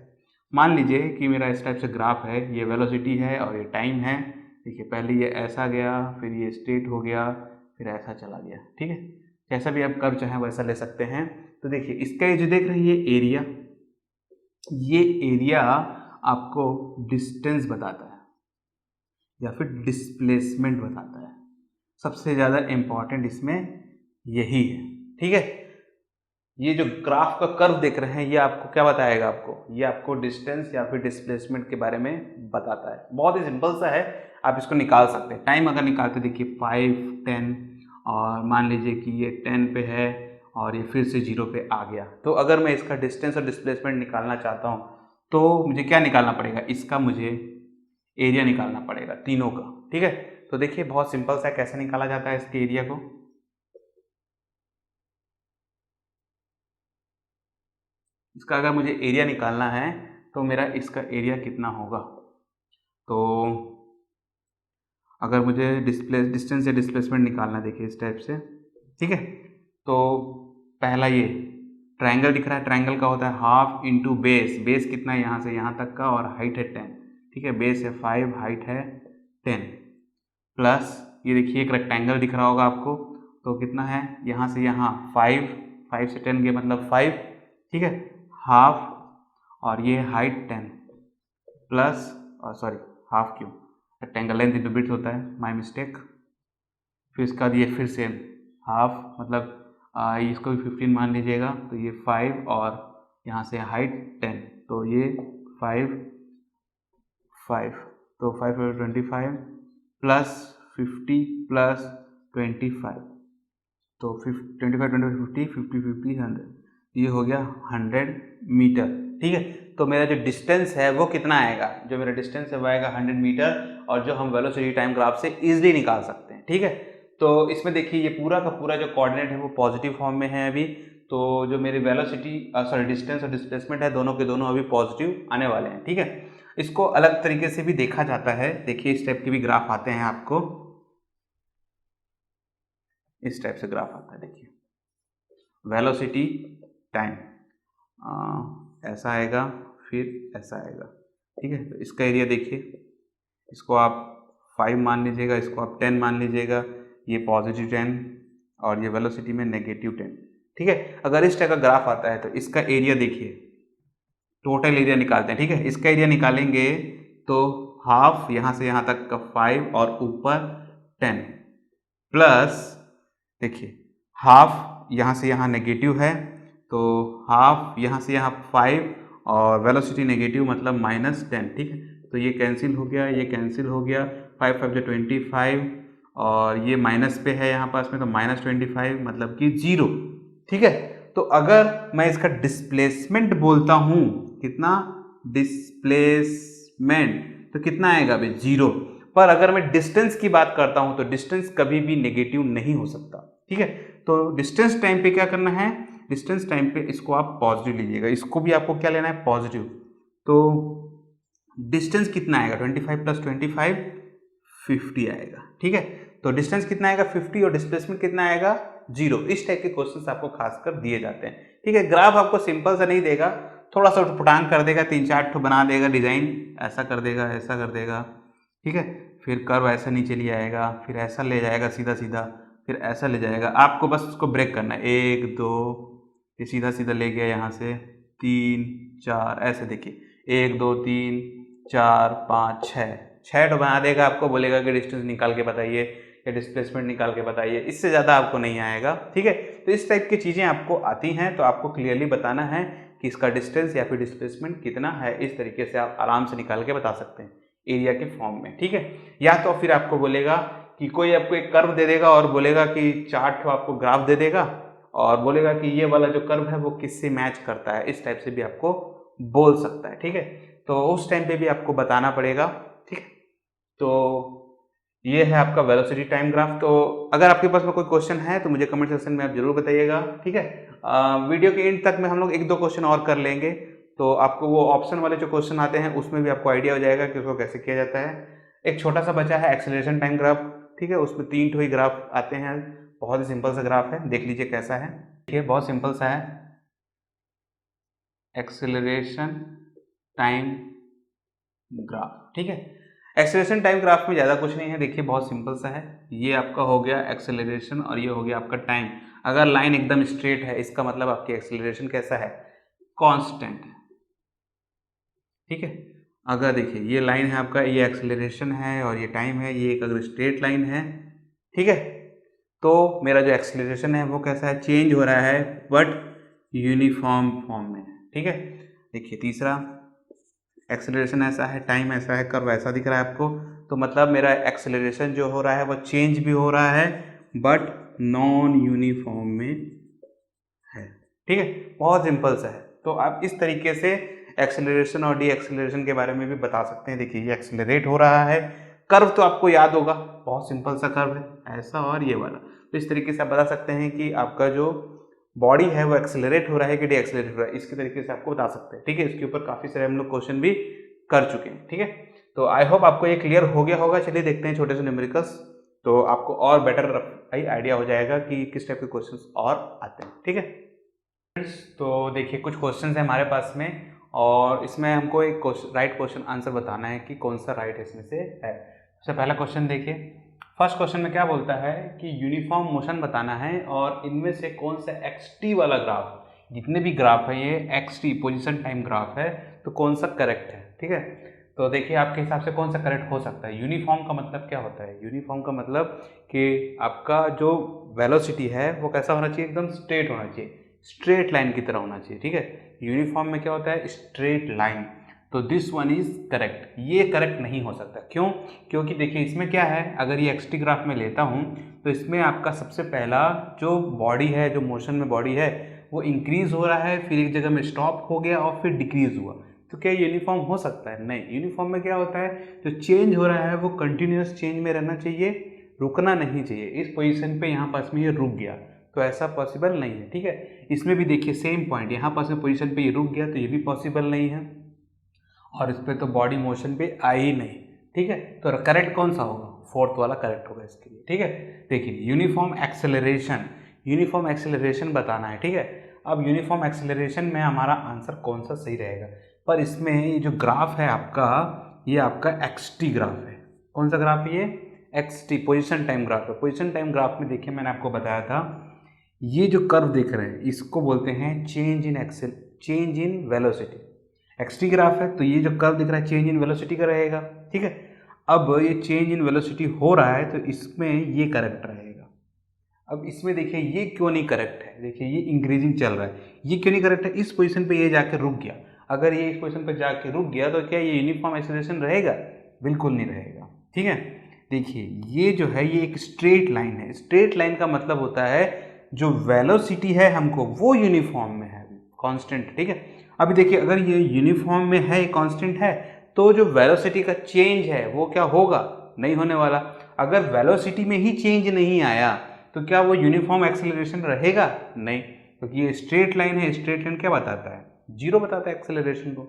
मान लीजिए कि मेरा इस टाइप से ग्राफ है, ये वेलोसिटी है और ये टाइम है। देखिए, पहले ये ऐसा गया, फिर ये स्ट्रेट हो गया, फिर ऐसा चला गया। ठीक है, जैसा भी आप कर्व चाहें वैसा ले सकते हैं। तो देखिए, इसका ये जो देख रहे हैं ये एरिया, ये एरिया आपको डिस्टेंस बताता है या फिर डिस्प्लेसमेंट बताता है। सबसे ज़्यादा इंपॉर्टेंट इसमें यही है। ठीक है, ये जो ग्राफ का कर्व देख रहे हैं ये आपको क्या बताएगा? आपको ये आपको डिस्टेंस या फिर डिस्प्लेसमेंट के बारे में बताता है। बहुत ही सिंपल सा है, आप इसको निकाल सकते हैं। टाइम अगर निकालते, देखिए 5, 10 और मान लीजिए कि ये 10 पे है और ये फिर से 0 पे आ गया। तो अगर मैं इसका डिस्टेंस और डिस्प्लेसमेंट निकालना चाहता हूँ तो मुझे क्या निकालना पड़ेगा? इसका मुझे एरिया निकालना पड़ेगा तीनों का। ठीक है, तो देखिए बहुत सिंपल सा कैसे निकाला जाता है इसके एरिया को। इसका अगर मुझे एरिया निकालना है तो मेरा इसका एरिया कितना होगा? तो अगर मुझे डिस्टेंस या डिस्प्लेसमेंट निकालना, देखिए इस टाइप से। ठीक है, तो पहला ये ट्रायंगल दिख रहा है, ट्रायंगल का होता है हाफ इंटू बेस। बेस कितना है? यहाँ से यहाँ तक का, और हाइट है 10। ठीक है, बेस है 5, हाइट है 10, प्लस ये देखिए एक रेक्टेंगल दिख रहा होगा आपको, तो कितना है? यहाँ से यहाँ 5, 5 से 10 के मतलब 5। ठीक है, हाफ, और ये हाइट 10 प्लस, सॉरी हाफ क्यों, रेक्टेंगल लेंथ इंटू बिड्थ होता है, माय मिस्टेक। फिर इसका ये फिर से हाफ, मतलब इसको भी 15 मान लीजिएगा, तो ये 5 और यहाँ से हाइट 10, तो ये 5, 5, तो 5 25 प्लस 50 प्लस 25, तो 25 25 50 50 50 100, ये हो गया 100 मीटर। ठीक है, तो मेरा जो डिस्टेंस है वो कितना आएगा? जो मेरा डिस्टेंस है वो आएगा 100 मीटर, और जो हम वेलोसिटी टाइम ग्राफ से इजीली निकाल सकते हैं। ठीक है, तो इसमें देखिए ये पूरा का पूरा जो कोऑर्डिनेट है वो पॉजिटिव फॉर्म में है अभी, तो जो मेरी वेलोसिटी सॉरी डिस्टेंस और डिस्प्लेसमेंट है दोनों के दोनों अभी पॉजिटिव आने वाले हैं। ठीक है, इसको अलग तरीके से भी देखा जाता है। देखिए इस टाइप के भी ग्राफ आते हैं आपको, इस टाइप से ग्राफ आता है। देखिए वेलोसिटी टाइम ऐसा आएगा, फिर ऐसा आएगा। ठीक है, तो इसका एरिया देखिए, इसको आप 5 मान लीजिएगा, इसको आप 10 मान लीजिएगा, ये पॉजिटिव 10 और ये वेलोसिटी में नेगेटिव 10। ठीक है, अगर इस टाइप का ग्राफ आता है तो इसका एरिया देखिए, टोटल एरिया निकालते हैं। ठीक है, इसका एरिया निकालेंगे तो हाफ यहाँ से यहाँ तक का 5 और ऊपर 10 प्लस, देखिए हाफ यहाँ से यहाँ नेगेटिव है, तो हाफ यहाँ से यहाँ 5 और वेलोसिटी नेगेटिव मतलब -10। ठीक है, तो ये कैंसिल हो गया, ये कैंसिल हो गया, 5 5 जो 25 और ये माइनस पे है यहाँ पास में, तो -25 मतलब कि 0। ठीक है, तो अगर मैं इसका डिस्प्लेसमेंट बोलता हूँ, कितना डिस्प्लेसमेंट, तो कितना आएगा भाई 0। पर अगर मैं डिस्टेंस की बात करता हूँ तो डिस्टेंस कभी भी नेगेटिव नहीं हो सकता। ठीक है, तो डिस्टेंस टाइम पे क्या करना है, डिस्टेंस टाइम पे इसको आप पॉजिटिव लीजिएगा, इसको भी आपको क्या लेना है, पॉजिटिव। तो डिस्टेंस कितना आएगा, 25 + 25 50 आएगा। ठीक है, तो डिस्टेंस कितना आएगा 50 और डिस्प्लेसमेंट कितना आएगा 0। इस टाइप के क्वेश्चंस आपको खासकर दिए जाते हैं। ठीक है, ग्राफ आपको सिंपल सा नहीं देगा, थोड़ा सा उटपटांग कर देगा, 3-4 ठो बना देगा डिजाइन, ऐसा कर देगा, ऐसा कर देगा। ठीक है, फिर कर्व ऐसा नीचे ले आएगा, फिर ऐसा ले जाएगा सीधा सीधा, फिर ऐसा ले जाएगा। आपको बस उसको ब्रेक करना है, 1 2, ये सीधा सीधा ले गया यहाँ से, 3 4, ऐसे देखिए 1 2 3 4 5 6 ठो बना देगा। आपको बोलेगा कि डिस्टेंस निकाल के बताइए या डिस्प्लेसमेंट निकाल के बताइए, इससे ज़्यादा आपको नहीं आएगा। ठीक है, तो इस टाइप की चीज़ें आपको आती हैं, तो आपको क्लियरली बताना है कि इसका डिस्टेंस या फिर डिस्प्लेसमेंट कितना है। इस तरीके से आप आराम से निकाल के बता सकते हैं एरिया के फॉर्म में। ठीक है, या तो फिर आपको बोलेगा कि कोई आपको एक कर्व दे देगा और बोलेगा कि 4 ठो आपको ग्राफ दे देगा और बोलेगा कि ये वाला जो कर्व है वो किससे मैच करता है, इस टाइप से भी आपको बोल सकता है। ठीक है, तो उस टाइम पे भी आपको बताना पड़ेगा। ठीक है, तो ये है आपका वेलोसिटी टाइम ग्राफ। तो अगर आपके पास में कोई क्वेश्चन है तो मुझे कमेंट सेक्शन में आप जरूर बताइएगा। ठीक है, वीडियो के एंड तक में हम लोग 1-2 क्वेश्चन और कर लेंगे, तो आपको वो ऑप्शन वाले जो क्वेश्चन आते हैं उसमें भी आपको आइडिया हो जाएगा कि उसको कैसे किया जाता है। एक छोटा सा बचा है एक्सेलरेशन टाइम ग्राफ। ठीक है, उसमें 3 ठो ही ग्राफ आते हैं, बहुत ही सिंपल सा ग्राफ है, देख लीजिए कैसा है। देखिए बहुत सिंपल सा है, एक्सेलरेशन टाइम ग्राफ। ठीक है, एक्सेलरेशन टाइम ग्राफ में ज़्यादा कुछ नहीं है, देखिए बहुत सिंपल सा है। ये आपका हो गया एक्सेलरेशन और ये हो गया आपका टाइम। अगर लाइन एकदम स्ट्रेट है इसका मतलब आपकी एक्सेलरेशन कैसा है, कांस्टेंट है। ठीक है, अगर देखिए ये लाइन है आपका, ये एक्सेलरेशन है और ये टाइम है, ये एक अगर स्ट्रेट लाइन है, ठीक है, तो मेरा जो एक्सेलरेशन है वो कैसा है, चेंज हो रहा है बट यूनिफॉर्म फॉर्म में। ठीक है, देखिए तीसरा एक्सेलरेशन ऐसा है, टाइम ऐसा है, कर्व ऐसा दिख रहा है आपको, तो मतलब मेरा एक्सेलरेशन जो हो रहा है वो चेंज भी हो रहा है बट नॉन यूनिफॉर्म में है। ठीक है, बहुत सिंपल सा है। तो आप इस तरीके से एक्सेलरेशन और डी एक्सेलरेशन के बारे में भी बता सकते हैं। देखिए ये एक्सेलरेट हो रहा है, कर्व तो आपको याद होगा, बहुत सिंपल सा कर्व है, ऐसा और ये वाला। तो इस तरीके से आप बता सकते हैं कि आपका जो बॉडी है वो एक्सेलरेट हो रहा है कि डी एक्सेलरेट हो रहा है, इसके तरीके से आपको बता सकते हैं। ठीक है, इसके ऊपर काफ़ी सारे हम लोग क्वेश्चन भी कर चुके हैं। ठीक है, तो आई होप आपको ये क्लियर हो गया होगा। चलिए देखते हैं छोटे से न्यूमेरिकल्स, तो आपको और बेटर आइडिया हो जाएगा कि किस टाइप के क्वेश्चंस और आते हैं। ठीक है, तो देखिए कुछ क्वेश्चंस हैं हमारे पास में और इसमें हमको एक राइट क्वेश्चन आंसर बताना है कि कौन सा राइट इसमें से है। सबसे पहला क्वेश्चन देखिए, फर्स्ट क्वेश्चन में क्या बोलता है कि यूनिफॉर्म मोशन बताना है और इनमें से कौन सा एक्सटी वाला ग्राफ, जितने भी ग्राफ है ये एक्सटी पोजीशन टाइम ग्राफ है, तो कौन सा करेक्ट है। ठीक है, तो देखिए आपके हिसाब से कौन सा करेक्ट हो सकता है। यूनिफॉर्म का मतलब क्या होता है, यूनिफॉर्म का मतलब कि आपका जो वेलोसिटी है वो कैसा होना चाहिए, एकदम स्ट्रेट होना चाहिए, स्ट्रेट लाइन की तरह होना चाहिए। ठीक है, यूनिफॉर्म में क्या होता है, स्ट्रेट लाइन, तो दिस वन इज करेक्ट। ये करेक्ट नहीं हो सकता, क्यों, क्योंकि देखिए इसमें क्या है, अगर ये एक्सटी ग्राफ में लेता हूँ तो इसमें आपका सबसे पहला जो बॉडी है, जो मोशन में बॉडी है वो इंक्रीज हो रहा है, फिर एक जगह में स्टॉप हो गया और फिर डिक्रीज हुआ। तो क्या यूनिफॉर्म हो सकता है, नहीं। यूनिफॉर्म में क्या होता है, जो चेंज हो रहा है वो कंटिन्यूस चेंज में रहना चाहिए, रुकना नहीं चाहिए। इस पोजीशन पे यहाँ पास में ये रुक गया तो ऐसा पॉसिबल नहीं है। ठीक है, इसमें भी देखिए सेम पॉइंट, यहाँ पास में पोजीशन पे ये रुक गया तो ये भी पॉसिबल नहीं है और इस पर तो बॉडी मोशन पे आई ही नहीं। ठीक है, तो करेक्ट कौन सा होगा, फोर्थ वाला करेक्ट होगा इसके लिए। ठीक है, देखिए यूनिफॉर्म एक्सेलरेशन, यूनिफॉर्म एक्सेलरेशन बताना है। ठीक है, अब यूनिफॉर्म एक्सेलरेशन में हमारा आंसर कौन सा सही रहेगा, पर इसमें ये जो ग्राफ है आपका, ये आपका एक्सटी ग्राफ है। कौन सा ग्राफ है ये, एक्सटी पोजीशन टाइम ग्राफ है। पोजीशन टाइम ग्राफ में देखिए मैंने आपको बताया था, ये जो कर्व देख रहे हैं इसको बोलते हैं change in velocity. X t graph है तो ये जो कर्व दिख रहा है चेंज इन वेलोसिटी का रहेगा। ठीक है, अब ये चेंज इन वेलोसिटी हो रहा है तो इसमें ये करेक्ट रहेगा। अब इसमें देखिए ये क्यों नहीं करेक्ट है, देखिए ये इंक्रीजिंग चल रहा है, ये क्यों नहीं करेक्ट है, इस पोजीशन पे ये जाके रुक गया। अगर ये इस पोजीशन पे जाके रुक गया तो क्या ये यूनिफॉर्म एक्सेलरेशन रहेगा, बिल्कुल नहीं रहेगा। ठीक है, देखिए ये जो है ये एक स्ट्रेट लाइन है। स्ट्रेट लाइन का मतलब होता है जो वेलोसिटी है हमको वो यूनिफॉर्म में है, कांस्टेंट, ठीक है। अभी देखिए अगर ये यूनिफॉर्म में है, कांस्टेंट है, तो जो वेलोसिटी का चेंज है वो क्या होगा, नहीं होने वाला। अगर वेलोसिटी में ही चेंज नहीं आया तो क्या वो यूनिफॉर्म एक्सेलरेशन रहेगा, नहीं, क्योंकि ये स्ट्रेट लाइन है। स्ट्रेट लाइन क्या बताता है, जीरो बताता है एक्सेलरेशन को,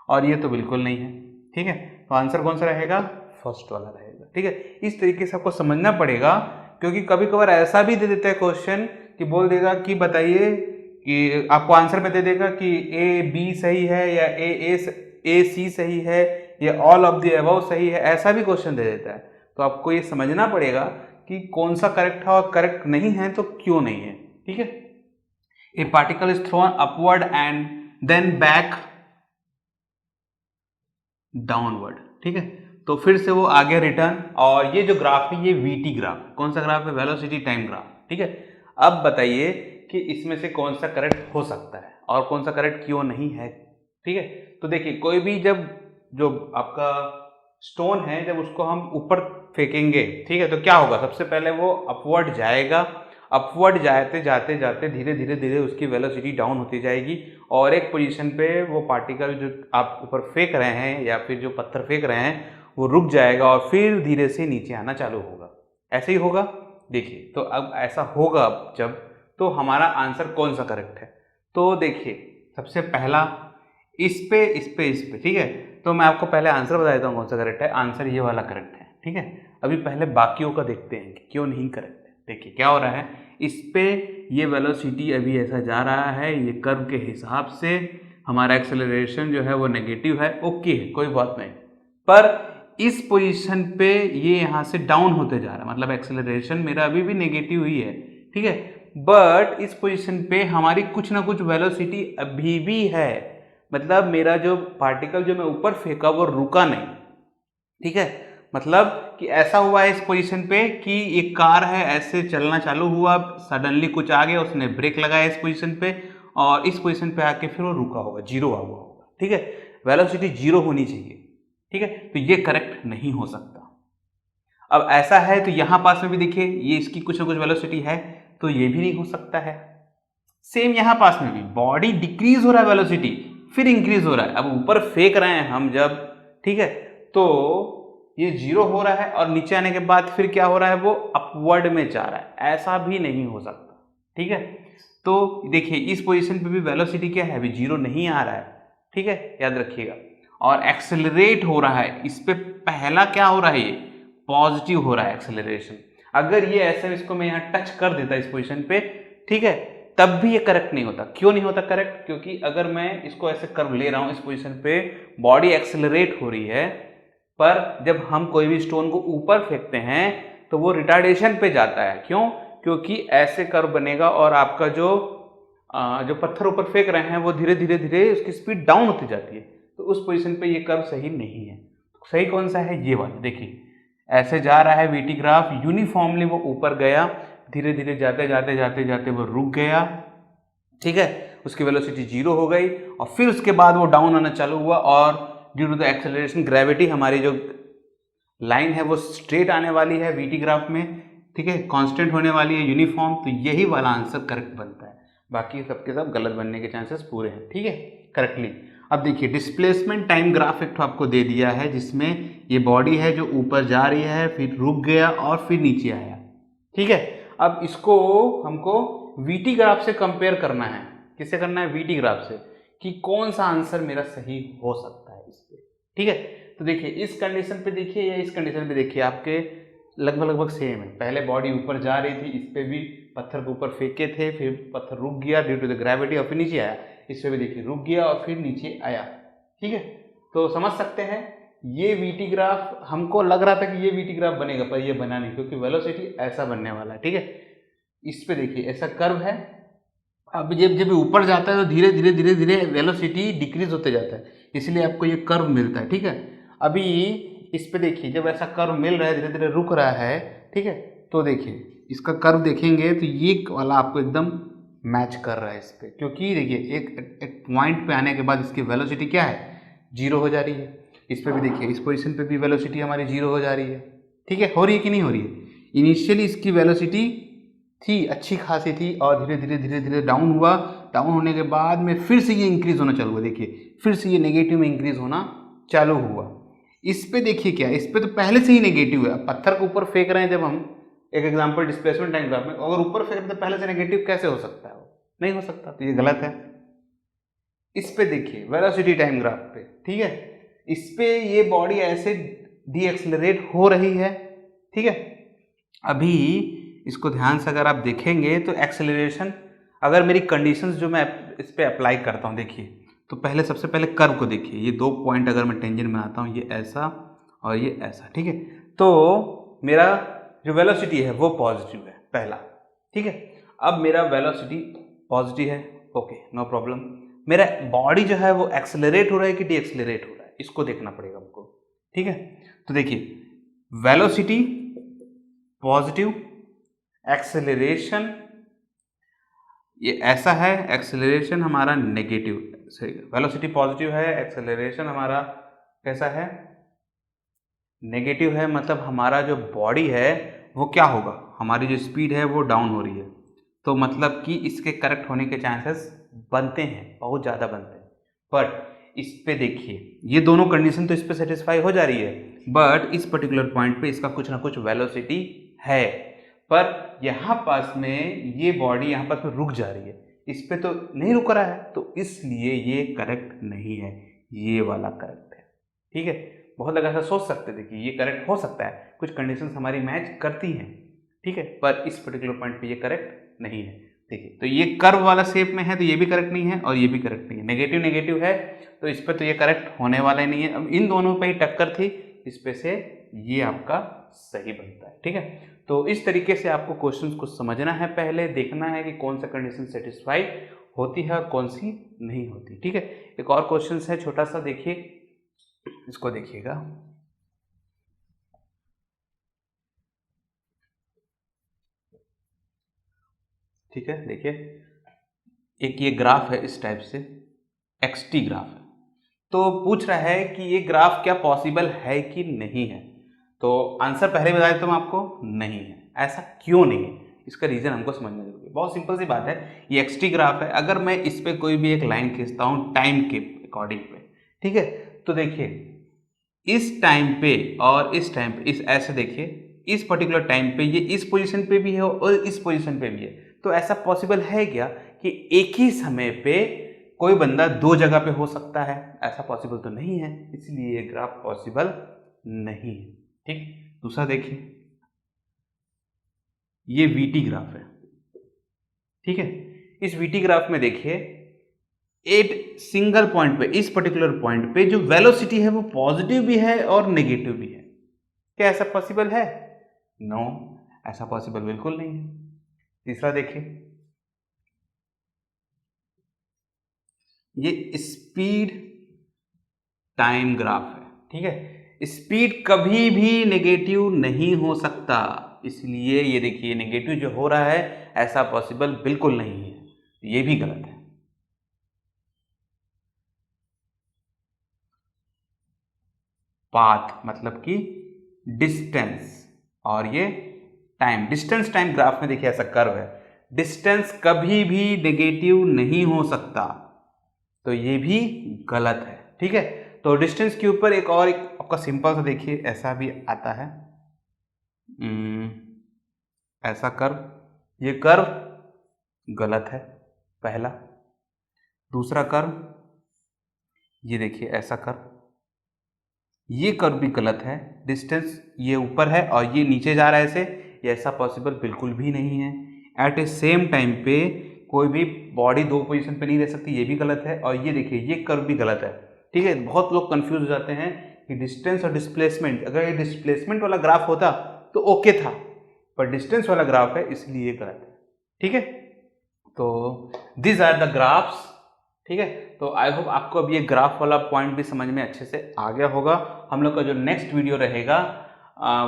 और ये तो बिल्कुल नहीं है, ठीक है। तो आंसर कौन सा रहेगा, फर्स्ट वाला रहेगा, ठीक है। इस तरीके से आपको समझना पड़ेगा, क्योंकि कभी कभार ऐसा भी दे देता है क्वेश्चन कि बोल देगा कि बताइए, कि आपको आंसर में दे देगा कि ए बी सही है या ए सी सही है या ऑल ऑफ द अबव सही है, ऐसा भी क्वेश्चन दे देता है। तो आपको ये समझना पड़ेगा कि कौन सा करेक्ट है और करेक्ट नहीं है तो क्यों नहीं है, ठीक है। A particle is thrown upward and then back downward, ठीक है। तो फिर से वो आगे रिटर्न, और ये जो ग्राफ है ये वीटी ग्राफ, कौन सा ग्राफ है, वेलोसिटी टाइम ग्राफ, ठीक है। अब बताइए कि इसमें से कौन सा करेक्ट हो सकता है और कौन सा करेक्ट क्यों नहीं है, ठीक है। तो देखिए कोई भी जब जो आपका स्टोन है जब उसको हम ऊपर फेंकेंगे, ठीक है, तो क्या होगा, सबसे पहले वो अपवर्ड जाएगा, अपवर्ड जाते जाते जाते धीरे धीरे धीरे उसकी वेलोसिटी डाउन होती जाएगी, और एक पोजीशन पे वो पार्टिकल जो आप ऊपर फेंक रहे हैं या फिर जो पत्थर फेंक रहे हैं वो रुक जाएगा और फिर धीरे से नीचे आना चालू होगा। ऐसे ही होगा। देखिए तो अब ऐसा होगा जब, तो हमारा आंसर कौन सा करेक्ट है, तो देखिए सबसे पहला इस पे इस पे इस पे, ठीक है। तो मैं आपको पहले आंसर बता देता हूँ कौन सा करेक्ट है। आंसर ये वाला करेक्ट है, ठीक है। अभी पहले बाकियों का देखते हैं कि क्यों नहीं करेक्ट है। देखिए क्या हो रहा है, इस पे ये वेलोसिटी अभी ऐसा जा रहा है, ये कर्व के हिसाब से हमारा एक्सेलरेशन जो है वो नेगेटिव है, ओके है, कोई बात नहीं। पर इस पोजीशन पे ये यहाँ से डाउन होते जा रहा है, मतलब एक्सेलरेशन मेरा अभी भी नेगेटिव ही है, ठीक है। बट इस पोजीशन पे हमारी कुछ ना कुछ वेलोसिटी अभी भी है, मतलब मेरा जो पार्टिकल जो मैं ऊपर फेंका वो रुका नहीं, ठीक है। मतलब कि ऐसा हुआ है इस पोजीशन पे कि एक कार है ऐसे चलना चालू हुआ, सडनली कुछ आ गया, उसने ब्रेक लगाया इस पोजीशन पे, और इस पोजीशन पे आके फिर वो रुका होगा, जीरो हुआ होगा, ठीक है। वेलोसिटी जीरो होनी चाहिए, ठीक है। तो ये करेक्ट नहीं हो सकता। अब ऐसा है तो यहां पास में भी देखिए ये इसकी कुछ ना कुछ वेलोसिटी है, तो ये भी नहीं हो सकता है। सेम यहां पास में भी बॉडी डिक्रीज हो रहा है वेलोसिटी, फिर इंक्रीज हो रहा है। अब ऊपर फेंक रहे हैं हम जब, ठीक है, तो ये जीरो हो रहा है और नीचे आने के बाद फिर क्या हो रहा है, वो अपवर्ड में जा रहा है, ऐसा भी नहीं हो सकता, ठीक है। तो देखिए इस पोजीशन पे भी वेलोसिटी क्या है, अभी जीरो नहीं आ रहा है, ठीक है, याद रखिएगा। और एक्सेलरेट हो रहा है, इस पे पहला क्या हो रहा है, ये पॉजिटिव हो रहा है एक्सेलरेशन। अगर ये ऐसे इसको मैं यहाँ टच कर देता इस पोजीशन पे, ठीक है, तब भी ये करेक्ट नहीं होता। क्यों नहीं होता करेक्ट, क्योंकि अगर मैं इसको ऐसे कर्व ले रहा हूं इस पोजीशन पे, बॉडी एक्सेलरेट हो रही है, पर जब हम कोई भी स्टोन को ऊपर फेंकते हैं तो वो रिटार्डेशन पे जाता है। क्यों, क्योंकि ऐसे कर्व बनेगा और आपका जो पत्थर ऊपर फेंक रहे हैं वो धीरे धीरे धीरे उसकी स्पीड डाउन होती जाती है, तो उस पोजीशन पे ये कर्व सही नहीं है। सही कौन सा है, ये वाला। देखिए ऐसे जा रहा है वीटी ग्राफ, यूनिफॉर्मली वो ऊपर गया, धीरे धीरे जाते जाते जाते जाते वो रुक गया, ठीक है, उसकी वेलोसिटी जीरो हो गई, और फिर उसके बाद वो डाउन आना चालू हुआ, और due to the acceleration gravity हमारी जो लाइन है वो स्ट्रेट आने वाली है वीटी ग्राफ में, ठीक है, कांस्टेंट होने वाली है, यूनिफॉर्म। तो यही वाला आंसर करेक्ट बनता है, बाकी सबके सब गलत बनने के चांसेस पूरे हैं, ठीक है, करेक्टली। अब देखिए डिस्प्लेसमेंट टाइम ग्राफ एक आपको दे दिया है, जिसमें ये बॉडी है जो ऊपर जा रही है, फिर रुक गया और फिर नीचे आया, ठीक है। अब इसको हमको वीटी ग्राफ से कंपेयर करना है। किससे करना है, वीटी ग्राफ से, कि कौन सा आंसर मेरा सही हो सकता है इस पे, ठीक है। तो देखिए इस कंडीशन पे देखिए या इस कंडीशन पे देखिए, आपके लगभग सेम है। पहले बॉडी ऊपर जा रही थी, इस पे भी पत्थर के ऊपर फेंके थे, फिर पत्थर रुक गया ड्यू टू द ग्रेविटी और फिर नीचे आया। इस पे भी देखिए रुक गया और फिर नीचे आया, ठीक है। तो समझ सकते हैं ये वीटी ग्राफ, हमको लग रहा था कि ये वीटी ग्राफ बनेगा, पर ये बना नहीं, क्योंकि वेलोसिटी ऐसा बनने वाला है, ठीक है। इस पे देखिए ऐसा कर्व है, अब जब जब ऊपर जाता है तो धीरे धीरे धीरे धीरे वेलोसिटी डिक्रीज होते जाता है, इसलिए आपको ये कर्व मिलता है, ठीक है। अभी इस पे देखिए जब ऐसा कर्व मिल रहा है, धीरे धीरे रुक रहा है, ठीक है, तो देखिए इसका कर्व देखेंगे तो ये वाला आपको एकदम मैच कर रहा है इस पे, क्योंकि देखिए एक पॉइंट पे आने के बाद इसकी वेलोसिटी क्या है, जीरो हो जा रही है। इस पे भी देखिए इस पोजीशन पे भी वेलोसिटी हमारी जीरो हो जा रही है, ठीक है, हो रही है कि नहीं हो रही है। इनिशियली इसकी वेलोसिटी थी, अच्छी खासी थी, और धीरे धीरे धीरे धीरे डाउन हुआ। डाउन होने के बाद में फिर से ये इंक्रीज होना चालू हुआ। देखिए फिर से ये नेगेटिव में इंक्रीज होना चालू हुआ। इस पे देखिए क्या, इस पे तो पहले से ही नेगेटिव है। पत्थर को ऊपर फेंक रहे हैं जब हम, एक एग्जांपल डिस्प्लेसमेंट टाइम ग्राफ में, अगर ऊपर फेंक रहे तो पहले से नेगेटिव कैसे हो सकता है? नहीं हो सकता, तो ये गलत है। इस पे देखिए वेलोसिटी टाइम ग्राफ पे, ठीक है, इस पे ये बॉडी ऐसे डी एक्सेलरेट हो रही है, ठीक है। अभी इसको ध्यान से अगर आप देखेंगे तो एक्सेलरेशन, अगर मेरी कंडीशंस जो मैं इस पे अप्लाई करता हूँ, देखिए तो पहले सबसे पहले कर्व को देखिए। ये 2 पॉइंट अगर मैं टेंजेंट बनाता हूँ, ये ऐसा और ये ऐसा, ठीक है, तो मेरा जो वेलोसिटी है वो पॉजिटिव है पहला, ठीक है। अब मेरा वेलोसिटी पॉजिटिव है, ओके नो प्रॉब्लम। मेरा बॉडी जो है वो एक्सेलरेट हो रहा है कि डी एक्सेलरेट हो रहा है, इसको देखना पड़ेगा हमको, ठीक है। तो देखिए वेलोसिटी पॉजिटिव, एक्सेलरेशन ये ऐसा है, एक्सेलरेशन हमारा नेगेटिव, वेलोसिटी पॉजिटिव है, एक्सेलरेशन हमारा कैसा है, नेगेटिव है। मतलब हमारा जो बॉडी है वो क्या होगा, हमारी जो स्पीड है वो डाउन हो रही है, तो मतलब कि इसके करेक्ट होने के चांसेस बनते हैं, बहुत ज़्यादा बनते हैं। बट इस पे देखिए ये दोनों कंडीशन तो इस पे सेटिस्फाई हो जा रही है, बट इस पर्टिकुलर पॉइंट पे इसका कुछ ना कुछ वेलोसिटी है, पर यहाँ पास में ये बॉडी यहाँ पास में रुक जा रही है, इस पे तो नहीं रुक रहा है, तो इसलिए ये करेक्ट नहीं है, ये वाला करेक्ट है, ठीक है। बहुत लोग ऐसा सोच सकते थे कि ये करेक्ट हो सकता है, कुछ कंडीशंस हमारी मैच करती हैं, ठीक है, पर इस पर्टिकुलर पॉइंट पे ये करेक्ट नहीं है। देखिए तो ये कर्व वाला शेप में है तो ये भी करेक्ट नहीं है और ये भी करेक्ट नहीं है, नेगेटिव नेगेटिव है, तो इस पे तो ये करेक्ट होने वाला ही नहीं है। अब इन दोनों पे ही टक्कर थी, इस पे से ये आपका सही बनता है, ठीक है। तो इस तरीके से आपको क्वेश्चंस को समझना है, पहले देखना है कि कौन सा कंडीशन सेटिस्फाई होती है और कौन सी नहीं होती, ठीक है। एक और क्वेश्चन है छोटा सा, देखिए इसको देखिएगा, ठीक है। देखिए एक ये ग्राफ है इस टाइप से, एक्सटी ग्राफ है, तो पूछ रहा है कि ये ग्राफ क्या पॉसिबल है कि नहीं है। तो आंसर पहले बता देता हूँ आपको, नहीं है। ऐसा क्यों नहीं है, इसका रीज़न हमको समझना जरूरी है। बहुत सिंपल सी बात है, ये एक्सटी ग्राफ है, अगर मैं इस पर कोई भी एक लाइन खींचता हूँ टाइम के अकॉर्डिंग पे, ठीक है, तो देखिए इस टाइम पे और इस टाइम पे, इस ऐसे देखिए इस पर्टिकुलर टाइम पे ये इस पोजीशन पे भी है और इस पोजीशन पे भी है, तो ऐसा पॉसिबल है क्या कि एक ही समय पे कोई बंदा 2 जगह पे हो सकता है? ऐसा पॉसिबल तो नहीं है, इसलिए ये ग्राफ पॉसिबल नहीं है, ठीक। दूसरा देखिए ये वीटी ग्राफ है, ठीक है। इस वीटी ग्राफ में देखिए एक सिंगल पॉइंट पे, इस पर्टिकुलर पॉइंट पे जो वेलोसिटी है वो पॉजिटिव भी है और नेगेटिव भी है। क्या ऐसा पॉसिबल है? नो, ऐसा पॉसिबल बिल्कुल नहीं है। तीसरा देखिए ये स्पीड टाइम ग्राफ है, ठीक है। स्पीड कभी भी नेगेटिव नहीं हो सकता, इसलिए ये देखिए नेगेटिव जो हो रहा है ऐसा पॉसिबल बिल्कुल नहीं है, ये भी गलत है। पाथ मतलब कि डिस्टेंस, और ये टाइम, डिस्टेंस टाइम ग्राफ में देखिए ऐसा कर्व है, डिस्टेंस कभी भी नेगेटिव नहीं हो सकता, तो ये भी गलत है, ठीक है। तो डिस्टेंस के ऊपर एक और एक आपका सिंपल सा देखिए ऐसा भी आता है, ऐसा कर्व, ये कर्व गलत है पहला। दूसरा कर्व ये देखिए ऐसा कर्व, ये कर्व भी गलत है, डिस्टेंस ये ऊपर है और ये नीचे जा रहा है ऐसे, ये ऐसा पॉसिबल बिल्कुल भी नहीं है। एट ए सेम टाइम पे कोई भी बॉडी 2 पोजीशन पे नहीं रह सकती, ये भी गलत है। और ये देखिए ये कर्व भी गलत है, ठीक है। बहुत लोग कंफ्यूज हो जाते हैं कि डिस्टेंस और डिस्प्लेसमेंट, अगर ये डिस्प्लेसमेंट वाला ग्राफ होता तो ओके था, पर डिस्टेंस वाला ग्राफ है इसलिए ये गलत है, ठीक है। तो दिस आर द ग्राफ्स, ठीक है। तो आई होप आपको अब ये ग्राफ वाला पॉइंट भी समझ में अच्छे से आ गया होगा। हम लोग का जो नेक्स्ट वीडियो रहेगा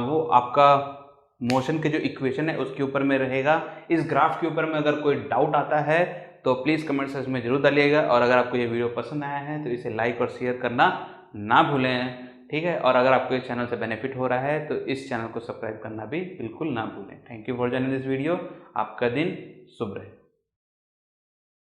वो आपका मोशन के जो इक्वेशन है उसके ऊपर में रहेगा। इस ग्राफ के ऊपर में अगर कोई डाउट आता है तो प्लीज़ कमेंट सेक्शन में जरूर डालिएगा, और अगर आपको ये वीडियो पसंद आया है तो इसे लाइक और शेयर करना ना भूलें। ठीक है, और अगर आपको इस चैनल से बेनिफिट हो रहा है तो इस चैनल को सब्सक्राइब करना भी बिल्कुल ना भूलें। Thank you for joining this video. आपका दिन शुभ रहे।